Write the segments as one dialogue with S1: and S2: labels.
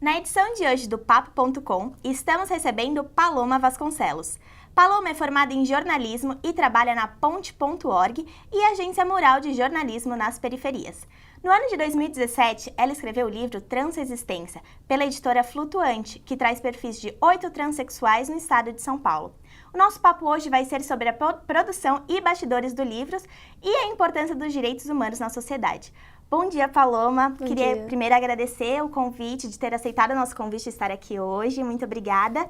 S1: Na edição de hoje do Papo.com, estamos recebendo Paloma Vasconcelos. Paloma é formada em jornalismo e trabalha na Ponte.org e Agência Mural de Jornalismo nas Periferias. No ano de 2017, ela escreveu o livro Transexistência, pela editora Flutuante, que traz perfis de 8 transexuais no estado de São Paulo. O nosso papo hoje vai ser sobre a produção e bastidores do livro e a importância dos direitos humanos na sociedade. Bom dia, Paloma. Queria primeiro agradecer o convite, de ter aceitado o nosso convite de estar aqui hoje. Muito obrigada.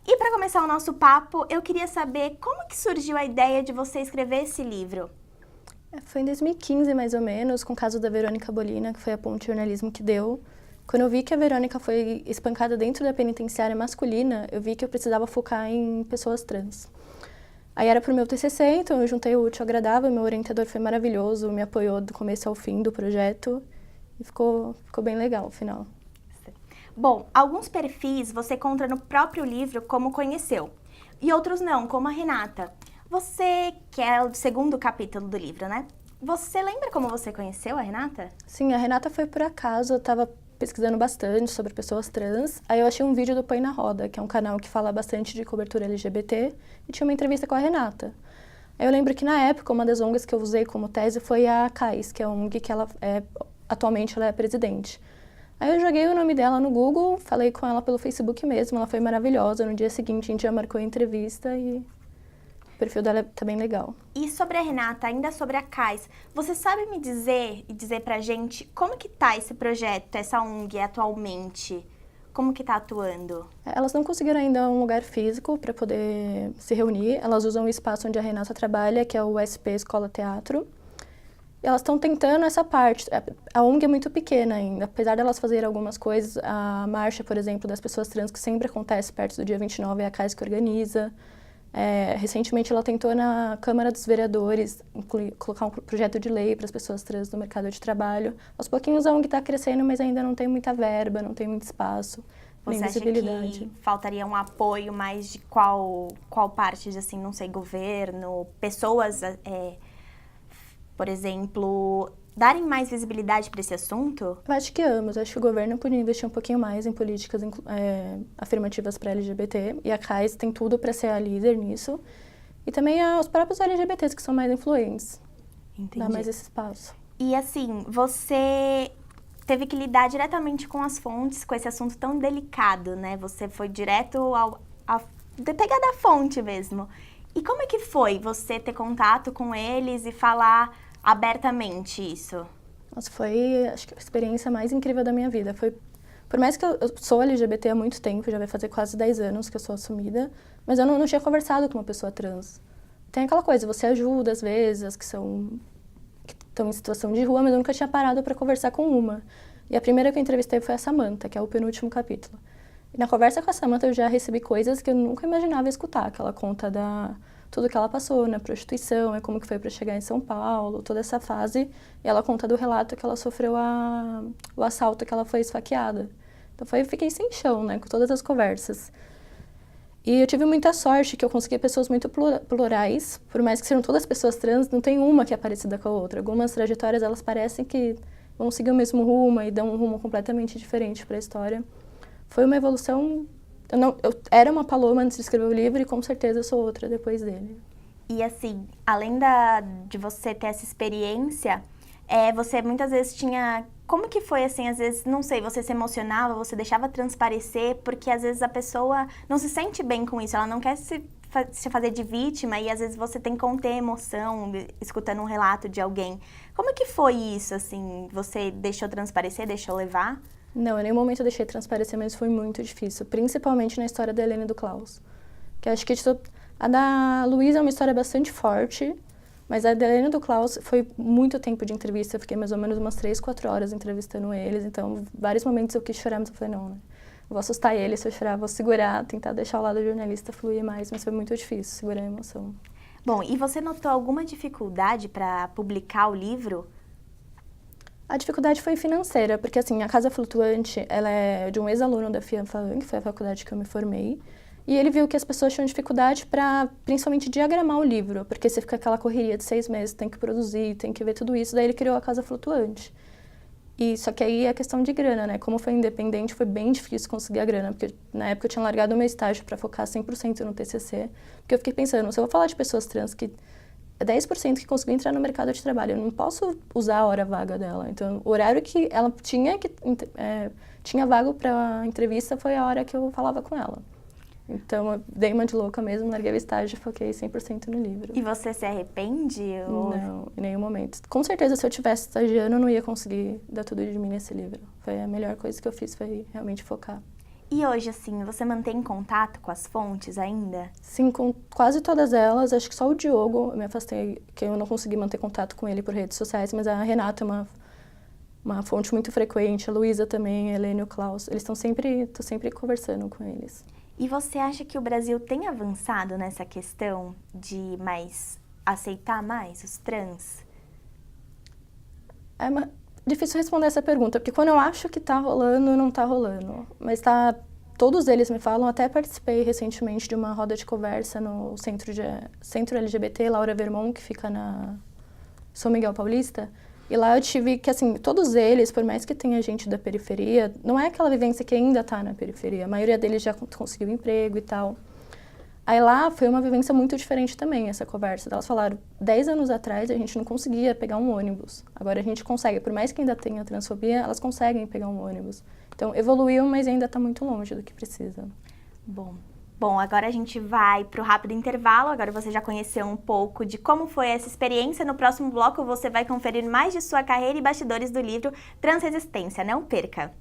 S1: E para começar o nosso papo, eu queria saber como que surgiu a ideia de você escrever esse livro?
S2: Foi em 2015, mais ou menos, com o caso da Verônica Bolina, que foi a Ponte Jornalismo que deu. Quando eu vi que a Verônica foi espancada dentro da penitenciária masculina, eu vi que eu precisava focar em pessoas trans. Aí era pro meu TCC, então eu juntei o útil ao agradável, meu orientador foi maravilhoso, me apoiou do começo ao fim do projeto e ficou bem legal, o final.
S1: Bom, alguns perfis você conta no próprio livro como conheceu, e outros não, como a Renata. Você, que é o segundo capítulo do livro, né? Você lembra como você conheceu a Renata?
S2: Sim, a Renata foi por acaso, eu estava pesquisando bastante sobre pessoas trans, aí eu achei um vídeo do Põe na Roda, que é um canal que fala bastante de cobertura LGBT, e tinha uma entrevista com a Renata. Aí eu lembro que na época, uma das ONGs que eu usei como tese foi a CAIS, que é a ONG que atualmente ela é presidente. Aí eu joguei o nome dela no Google, falei com ela pelo Facebook mesmo, ela foi maravilhosa, no dia seguinte a gente já marcou a entrevista e o perfil dela tá bem legal.
S1: E sobre a Renata, ainda sobre a CAIS, você sabe me dizer pra gente como que tá esse projeto, essa ONG atualmente? Como que tá atuando?
S2: Elas não conseguiram ainda um lugar físico para poder se reunir, elas usam o espaço onde a Renata trabalha, que é o SP Escola Teatro. E elas estão tentando essa parte. A ONG é muito pequena ainda, apesar de elas fazerem algumas coisas, a marcha, por exemplo, das pessoas trans, que sempre acontece perto do dia 29, é a CAIS que organiza. Recentemente ela tentou na Câmara dos Vereadores colocar um projeto de lei para as pessoas trans no mercado de trabalho. Aos pouquinhos a ONG está crescendo, mas ainda não tem muita verba, não tem muito espaço, nem visibilidade.
S1: Você acha que faltaria um apoio mais de qual parte, de, assim, não sei, governo, pessoas, por exemplo, darem mais visibilidade para esse assunto?
S2: Eu acho que ambos. Acho que o governo podia investir um pouquinho mais em políticas afirmativas para LGBT, e a CAIS tem tudo para ser a líder nisso. E também os próprios LGBTs, que são mais influentes.
S1: Entendi.
S2: Dá mais esse espaço.
S1: E assim, você teve que lidar diretamente com as fontes, com esse assunto tão delicado, né? Você foi direto de pegar da fonte mesmo. E como é que foi você ter contato com eles e falar abertamente isso?
S2: Nossa, foi, acho que a experiência mais incrível da minha vida. Por mais que eu sou LGBT há muito tempo, já vai fazer quase 10 anos que eu sou assumida, mas eu não tinha conversado com uma pessoa trans. Tem aquela coisa, você ajuda às vezes as que estão em situação de rua, mas eu nunca tinha parado para conversar com uma. E a primeira que eu entrevistei foi a Samantha, que é o penúltimo capítulo. E na conversa com a Samantha eu já recebi coisas que eu nunca imaginava escutar, que ela conta tudo que ela passou na prostituição, como que foi para chegar em São Paulo, toda essa fase. E ela conta do relato que ela sofreu o assalto, que ela foi esfaqueada. Então eu fiquei sem chão, né, com todas as conversas. E eu tive muita sorte que eu consegui pessoas muito plurais, por mais que sejam todas pessoas trans, não tem uma que é parecida com a outra. Algumas trajetórias, elas parecem que vão seguir o mesmo rumo e dão um rumo completamente diferente para a história. Foi uma evolução. Eu era uma Paloma antes de escrever o livro e com certeza eu sou outra depois dele.
S1: E assim, além de você ter essa experiência, você muitas vezes tinha... Como que foi assim, às vezes, não sei, você se emocionava, você deixava transparecer, porque às vezes a pessoa não se sente bem com isso, ela não quer se fazer de vítima e às vezes você tem que conter emoção escutando um relato de alguém. Como que foi isso, assim? Você deixou transparecer, deixou levar?
S2: Não, em nenhum momento eu deixei transparecer, mas foi muito difícil, principalmente na história da Helena e do Klaus. Que acho que a da Luísa é uma história bastante forte, mas a da Helena e do Klaus foi muito tempo de entrevista, eu fiquei mais ou menos umas 3, 4 horas entrevistando eles, então vários momentos eu quis chorar, mas eu falei, não, né? Eu vou assustar eles, se eu chorar, vou segurar, tentar deixar o lado do jornalista fluir mais, mas foi muito difícil segurar a emoção.
S1: Bom, e você notou alguma dificuldade para publicar o livro?
S2: A dificuldade foi financeira, porque assim, a Casa Flutuante, ela é de um ex-aluno da FIANFAAN, que foi a faculdade que eu me formei, E ele viu que as pessoas tinham dificuldade para, principalmente, diagramar o livro, porque você fica aquela correria de 6 meses, tem que produzir, tem que ver tudo isso, daí ele criou a Casa Flutuante. E só que aí é questão de grana, né? Como foi independente, foi bem difícil conseguir a grana, porque na época eu tinha largado o meu estágio para focar 100% no TCC, porque eu fiquei pensando, se eu vou falar de pessoas trans que é 10% que conseguiu entrar no mercado de trabalho, eu não posso usar a hora vaga dela. Então, o horário que ela tinha vaga para entrevista foi a hora que eu falava com ela. Então, eu dei uma de louca mesmo, larguei o estágio e foquei 100% no livro.
S1: E você se arrepende? Ou...
S2: Não, em nenhum momento. Com certeza, se eu tivesse estagiando, eu não ia conseguir dar tudo de mim nesse livro. Foi a melhor coisa que eu fiz, foi realmente focar.
S1: E hoje, assim, você mantém contato com as fontes ainda?
S2: Sim, com quase todas elas. Acho que só o Diogo, eu me afastei, que eu não consegui manter contato com ele por redes sociais, mas a Renata é uma fonte muito frequente, a Luísa também, a Helene e o Klaus. Eles tô sempre conversando com eles.
S1: E você acha que o Brasil tem avançado nessa questão de aceitar mais os trans?
S2: É difícil responder essa pergunta, porque quando eu acho que tá rolando, não tá rolando. Mas todos eles me falam, até participei recentemente de uma roda de conversa no Centro LGBT, Laura Vermont, que fica na São Miguel Paulista. E lá eu tive que, assim, todos eles, por mais que tenha gente da periferia, não é aquela vivência que ainda tá na periferia. A maioria deles já conseguiu emprego e tal. Aí lá foi uma vivência muito diferente também, essa conversa. Elas falaram, 10 anos atrás a gente não conseguia pegar um ônibus. Agora a gente consegue, por mais que ainda tenha transfobia, elas conseguem pegar um ônibus. Então evoluiu, mas ainda está muito longe do que precisa.
S1: Bom, agora a gente vai para o rápido intervalo. Agora você já conheceu um pouco de como foi essa experiência. No próximo bloco você vai conferir mais de sua carreira e bastidores do livro Transresistência. Não perca!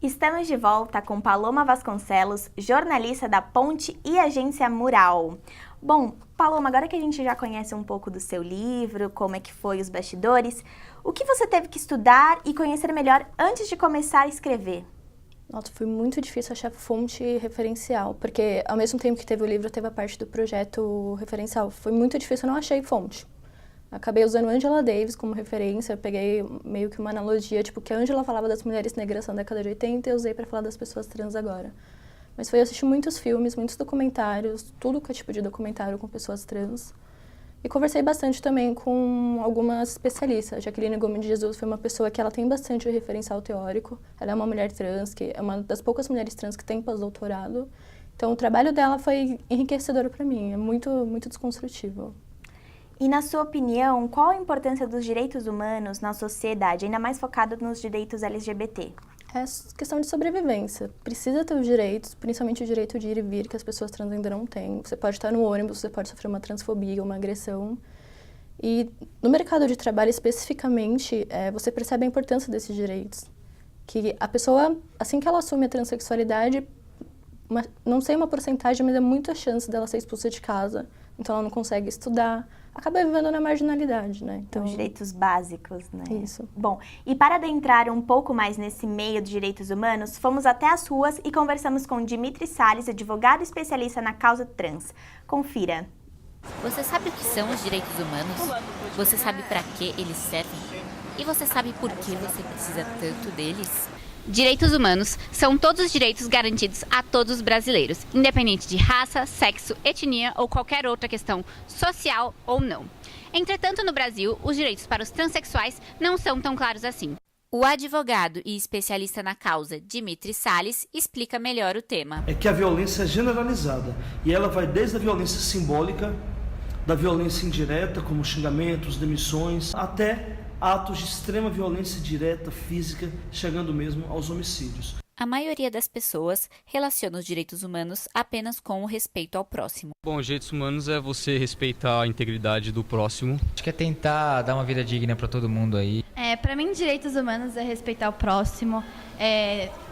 S1: Estamos de volta com Paloma Vasconcelos, jornalista da Ponte e agência Mural. Bom, Paloma, agora que a gente já conhece um pouco do seu livro, como é que foi os bastidores, o que você teve que estudar e conhecer melhor antes de começar a escrever?
S2: Nossa, foi muito difícil achar fonte referencial, porque ao mesmo tempo que teve o livro, teve a parte do projeto referencial. Foi muito difícil, eu não achei fonte. Acabei usando Angela Davis como referência, peguei meio que uma analogia, tipo, que a Angela falava das mulheres negras na década de 80 e eu usei para falar das pessoas trans agora. Mas foi assistir muitos filmes, muitos documentários, tudo que é tipo de documentário com pessoas trans. E conversei bastante também com algumas especialistas. A Jaqueline Gomes de Jesus foi uma pessoa que ela tem bastante referencial teórico. Ela é uma mulher trans, que é uma das poucas mulheres trans que tem pós-doutorado. Então o trabalho dela foi enriquecedor para mim, é muito, muito desconstrutivo.
S1: E, na sua opinião, qual a importância dos direitos humanos na sociedade, ainda mais focado nos direitos LGBT?
S2: É questão de sobrevivência. Precisa ter os direitos, principalmente o direito de ir e vir, que as pessoas trans ainda não têm. Você pode estar no ônibus, você pode sofrer uma transfobia, uma agressão. E no mercado de trabalho, especificamente, você percebe a importância desses direitos. Que a pessoa, assim que ela assume a transexualidade, não sei uma porcentagem, mas é muita chance dela ser expulsa de casa. Então ela não consegue estudar, acaba vivendo na marginalidade, né?
S1: Então, os direitos básicos, né?
S2: Isso.
S1: Bom, e para adentrar um pouco mais nesse meio de direitos humanos, fomos até as ruas e conversamos com Dimitri Salles, advogado especialista na causa trans. Confira.
S3: Você sabe o que são os direitos humanos? Você sabe para que eles servem? E você sabe por que você precisa tanto deles? Direitos humanos são todos os direitos garantidos a todos os brasileiros, independente de raça, sexo, etnia ou qualquer outra questão social ou não. Entretanto, no Brasil, os direitos para os transexuais não são tão claros assim. O advogado e especialista na causa, Dimitri Salles, explica melhor o tema.
S4: É que a violência é generalizada e ela vai desde a violência simbólica, da violência indireta, como xingamentos, demissões, até atos de extrema violência direta, física, chegando mesmo aos homicídios.
S3: A maioria das pessoas relaciona os direitos humanos apenas com o respeito ao próximo.
S5: Bom, os direitos humanos é você respeitar a integridade do próximo.
S6: Acho que é tentar dar uma vida digna para todo mundo aí.
S7: Para mim, direitos humanos é respeitar o próximo,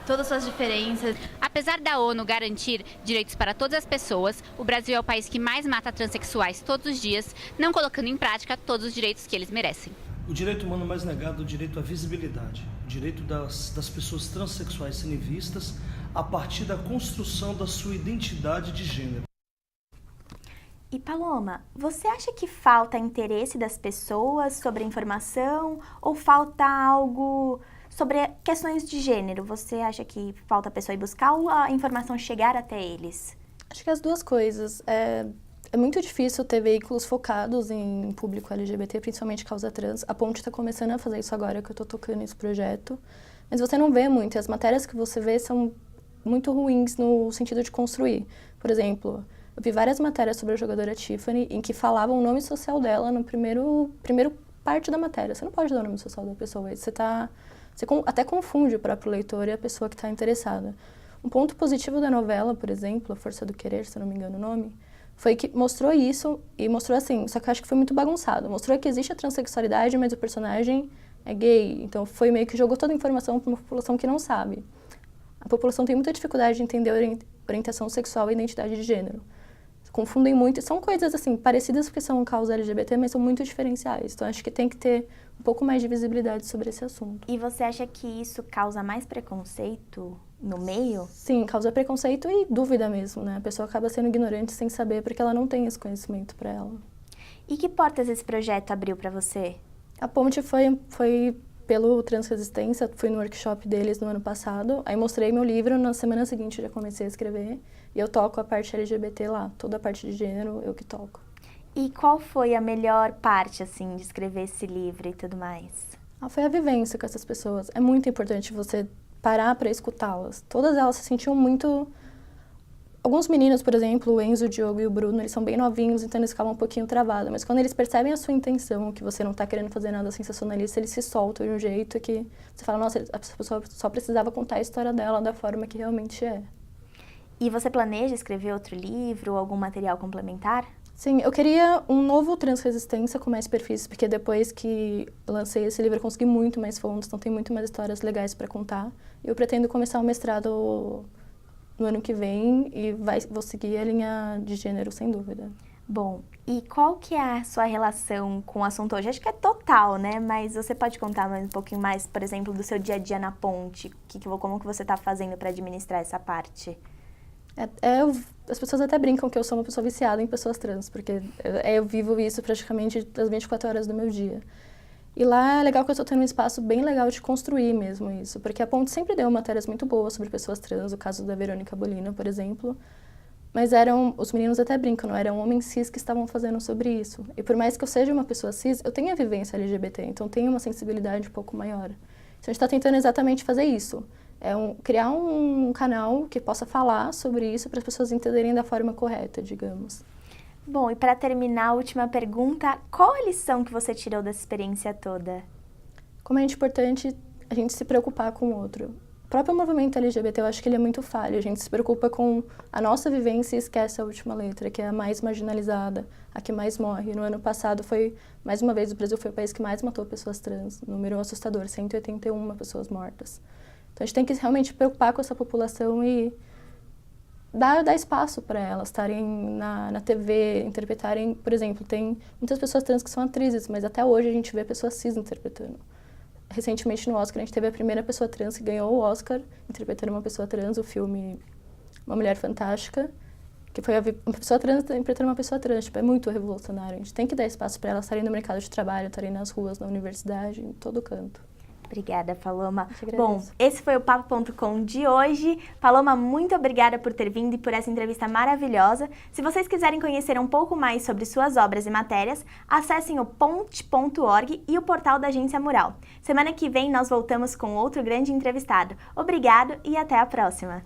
S7: todas as suas diferenças.
S3: Apesar da ONU garantir direitos para todas as pessoas, o Brasil é o país que mais mata transexuais todos os dias, não colocando em prática todos os direitos que eles merecem.
S4: O direito humano mais negado é o direito à visibilidade, o direito das pessoas transexuais serem vistas a partir da construção da sua identidade de gênero.
S1: E Paloma, você acha que falta interesse das pessoas sobre a informação ou falta algo sobre questões de gênero? Você acha que falta a pessoa ir buscar ou a informação chegar até eles?
S2: Acho que as duas coisas. É muito difícil ter veículos focados em público LGBT, principalmente causa trans. A Ponte está começando a fazer isso agora que eu estou tocando esse projeto. Mas você não vê muito. As matérias que você vê são muito ruins no sentido de construir. Por exemplo, eu vi várias matérias sobre a jogadora Tiffany em que falavam o nome social dela no primeiro parte da matéria. Você não pode dar o nome social da pessoa. Você até confunde o próprio leitor e a pessoa que está interessada. Um ponto positivo da novela, por exemplo, A Força do Querer, se eu não me engano o nome, foi que mostrou isso e mostrou assim, só que eu acho que foi muito bagunçado. Mostrou que existe a transexualidade, mas o personagem é gay. Então foi meio que jogou toda a informação para uma população que não sabe. A população tem muita dificuldade de entender orientação sexual e identidade de gênero. Confundem muito. São coisas assim, parecidas porque são causa LGBT, mas são muito diferenciais. Então acho que tem que ter um pouco mais de visibilidade sobre esse assunto.
S1: E você acha que isso causa mais preconceito no meio?
S2: Sim, causa preconceito e dúvida mesmo, né? A pessoa acaba sendo ignorante sem saber porque ela não tem esse conhecimento para ela.
S1: E que portas esse projeto abriu para você?
S2: A Ponte foi pelo Transresistência, fui no workshop deles no ano passado, aí mostrei meu livro, na semana seguinte eu já comecei a escrever, e eu toco a parte LGBT lá, toda a parte de gênero eu que toco.
S1: E qual foi a melhor parte, assim, de escrever esse livro e tudo mais?
S2: Foi a vivência com essas pessoas. É muito importante você parar para escutá-las. Todas elas se sentiam muito... Alguns meninos, por exemplo, o Enzo, o Diogo e o Bruno, eles são bem novinhos, então eles ficam um pouquinho travados. Mas quando eles percebem a sua intenção, que você não está querendo fazer nada sensacionalista, eles se soltam de um jeito que você fala, nossa, a pessoa só precisava contar a história dela da forma que realmente é.
S1: E você planeja escrever outro livro ou algum material complementar?
S2: Sim, eu queria um novo Transresistência com mais perfis, porque depois que eu lancei esse livro eu consegui muito mais fundos, então tem muito mais histórias legais para contar. E eu pretendo começar o mestrado no ano que vem e vou seguir a linha de gênero, sem dúvida.
S1: Bom, e qual que é a sua relação com o assunto hoje? Acho que é total, né? Mas você pode contar mais um pouquinho mais, por exemplo, do seu dia a dia na Ponte? Como que você está fazendo para administrar essa parte?
S2: As pessoas até brincam que eu sou uma pessoa viciada em pessoas trans, porque eu vivo isso praticamente das 24 horas do meu dia. E lá é legal que eu estou tendo um espaço bem legal de construir mesmo isso, porque a Ponte sempre deu matérias muito boas sobre pessoas trans, o caso da Verônica Bolina, por exemplo, mas os meninos até brincam, não eram homens cis que estavam fazendo sobre isso. E por mais que eu seja uma pessoa cis, eu tenho a vivência LGBT, então tenho uma sensibilidade um pouco maior. Então a gente está tentando exatamente fazer isso. Criar um canal que possa falar sobre isso para as pessoas entenderem da forma correta, digamos.
S1: Bom, e para terminar, a última pergunta, qual a lição que você tirou dessa experiência toda?
S2: Como é importante a gente se preocupar com o outro. O próprio movimento LGBT, eu acho que ele é muito falho. A gente se preocupa com a nossa vivência e esquece a última letra, que é a mais marginalizada, a que mais morre. No ano passado mais uma vez, o Brasil foi o país que mais matou pessoas trans. Número assustador, 181 pessoas mortas. Então a gente tem que realmente se preocupar com essa população e dar espaço para elas estarem na TV, interpretarem, por exemplo, tem muitas pessoas trans que são atrizes, mas até hoje a gente vê pessoas cis interpretando. Recentemente no Oscar a gente teve a primeira pessoa trans que ganhou o Oscar interpretando uma pessoa trans, o filme Uma Mulher Fantástica, que foi uma pessoa trans interpretando uma pessoa trans. É muito revolucionário. A gente tem que dar espaço para elas estarem no mercado de trabalho, estarem nas ruas, na universidade, em todo canto.
S1: Obrigada, Paloma. Bom, esse foi o Papo.com de hoje. Paloma, muito obrigada por ter vindo e por essa entrevista maravilhosa. Se vocês quiserem conhecer um pouco mais sobre suas obras e matérias, acessem o ponte.org e o portal da Agência Mural. Semana que vem nós voltamos com outro grande entrevistado. Obrigado e até a próxima.